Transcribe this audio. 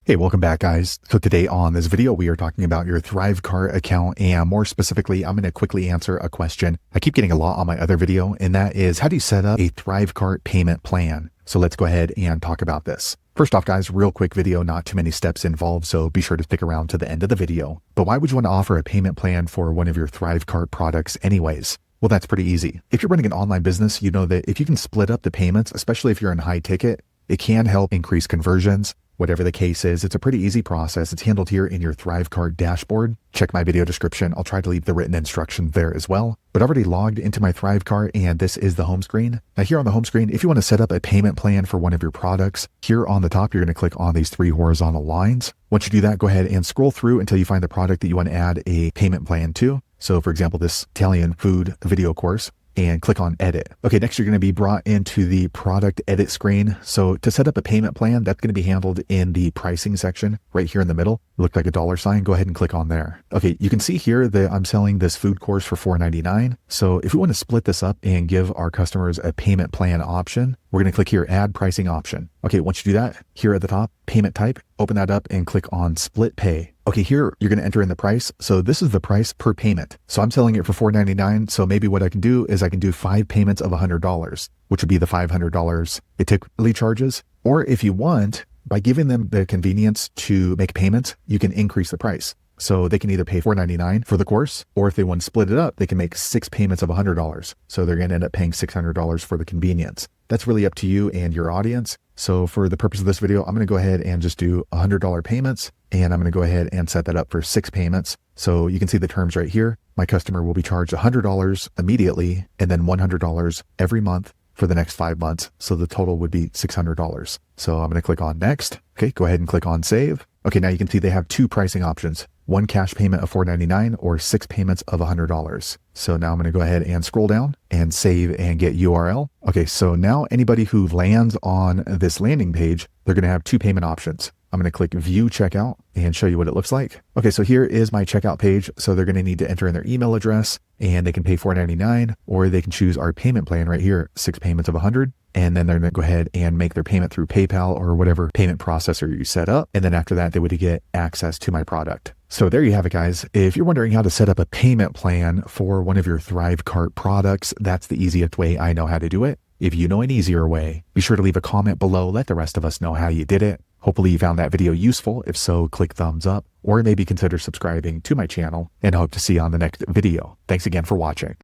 Hey, welcome back, guys. So today on this video, we are talking about your ThriveCart account, and more specifically, I'm going to quickly answer a question I keep getting a lot on my other video, and that is, how do you set up a ThriveCart payment plan? So let's go ahead and talk about this. First off, guys, real quick video, not too many steps involved, so be sure to stick around to the end of the video. But why would you want to offer a payment plan for one of your ThriveCart products anyways? Well, that's pretty easy. If you're running an online business, you know that if you can split up the payments, especially if you're in high ticket, it can help increase conversions. Whatever the case is, it's a pretty easy process. It's handled here in your ThriveCart dashboard. Check my video description. I'll try to leave the written instructions there as well. But I've already logged into my ThriveCart, and this is the home screen. Now here on the home screen, if you want to set up a payment plan for one of your products, here on the top, you're going to click on these three horizontal lines. Once you do that, go ahead and scroll through until you find the product that you want to add a payment plan to. So for example, this Italian food video course. And click on edit. Okay, next you're going to be brought into the product edit screen. So to set up a payment plan, that's going to be handled in the pricing section right here in the middle. It looked like a dollar sign. Go ahead and click on there. Okay, you can see here that I'm selling this food course for $4.99. So if we want to split this up and give our customers a payment plan option, we're going to click here, add pricing option. Okay, once you do that, here at the top, payment type, open that up and click on split pay. Okay, here you're going to enter in the price. So this is the price per payment. So I'm selling it for $4.99. So maybe what I can do is I can do 5 payments of $100, which would be the $500 it typically charges. Or if you want, by giving them the convenience to make payments, you can increase the price. So they can either pay $4.99 for the course, or if they want to split it up, they can make 6 payments of $100. So they're going to end up paying $600 for the convenience. That's really up to you and your audience. So for the purpose of this video, I'm going to go ahead and just do $100 payments, and I'm going to go ahead and set that up for 6 payments. So you can see the terms right here. My customer will be charged $100 immediately, and then $100 every month for the next 5 months. So the total would be $600. So I'm going to click on next. Okay, go ahead and click on save. Okay, now you can see they have 2 pricing options. 1 cash payment of $4.99 or 6 payments of $100. So now I'm going to go ahead and scroll down and save and get URL. Okay, so now anybody who lands on this landing page, they're going to have 2 payment options. I'm going to click view checkout and show you what it looks like. Okay, so here is my checkout page. So they're going to need to enter in their email address, and they can pay $4.99, or they can choose our payment plan right here, 6 payments of $100. And then they're going to go ahead and make their payment through PayPal or whatever payment processor you set up. And then after that, they would get access to my product. So there you have it, guys. If you're wondering how to set up a payment plan for one of your ThriveCart products, that's the easiest way I know how to do it. If you know an easier way, be sure to leave a comment below. Let the rest of us know how you did it. Hopefully you found that video useful. If so, click thumbs up or maybe consider subscribing to my channel, and I hope to see you on the next video. Thanks again for watching.